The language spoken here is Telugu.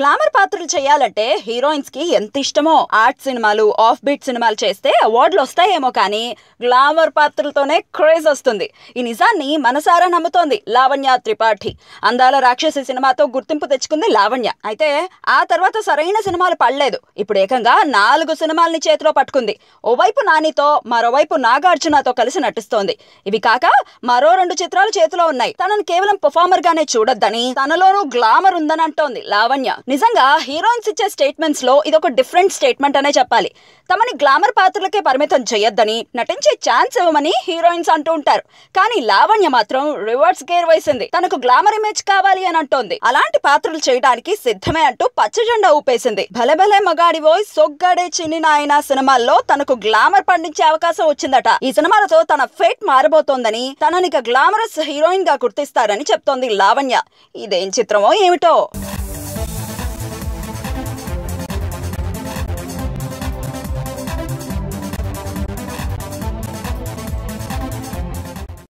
గ్లామర్ పాత్రలు చేయాలంటే హీరోయిన్స్ కి ఎంత ఇష్టమో. ఆర్ట్ సినిమాలు, ఆఫ్ బీట్ సినిమాలు చేస్తే అవార్డులు వస్తాయేమో కానీ గ్లామర్ పాత్రలతోనే క్రేజ్ వస్తుంది. ఈ నిజాన్ని మనసారా నమ్ముతోంది లావణ్య త్రిపాఠి. అందాల రాక్షసి సినిమాతో గుర్తింపు తెచ్చుకుంది లావణ్య. అయితే ఆ తర్వాత సరైన సినిమాలు పడలేదు. ఇప్పుడు ఏకంగా 4 సినిమాల్ని చేతిలో పట్టుకుంది. ఓవైపు నానితో, మరోవైపు నాగార్జునతో కలిసి నటిస్తోంది. ఇవి కాక మరో 2 చిత్రాలు చేతిలో ఉన్నాయి. తనను కేవలం పర్ఫార్మర్ గానే చూడొద్దని, తనలోనూ గ్లామర్ ఉందని అంటోంది లావణ్య. నిజంగా హీరోయిన్స్ ఇచ్చే స్టేట్మెంట్స్ లో ఇదొక డిఫరెంట్ స్టేట్మెంట్ అనే చెప్పాలి. తమని గ్లామర్ పాత్రలకే పరిమితం చేయొద్దని, నటించే ఛాన్స్ ఇవ్వమని హీరోయిన్స్ అంటూ ఉంటారు. కానీ లావణ్య మాత్రం రివర్స్ గేర్ వేసింది. తనకు గ్లామర్ ఇమేజ్ కావాలి అని అంటోంది. అలాంటి పాత్రలు చేయడానికి సిద్ధమే అంటూ పచ్చజెండా ఊపేసింది. భలే మగాడి వాయిస్, సొగ్గాడే చిన్ని నాయన సినిమాల్లో తనకు గ్లామర్ పండించే అవకాశం వచ్చిందట. ఈ సినిమాలతో తన ఫేట్ మారబోతోందని, తననిక గ్లామరస్ హీరోయిన్ గా గుర్తిస్తారని చెప్తోంది లావణ్య. ఇదేం చిత్రమో ఏమిటో.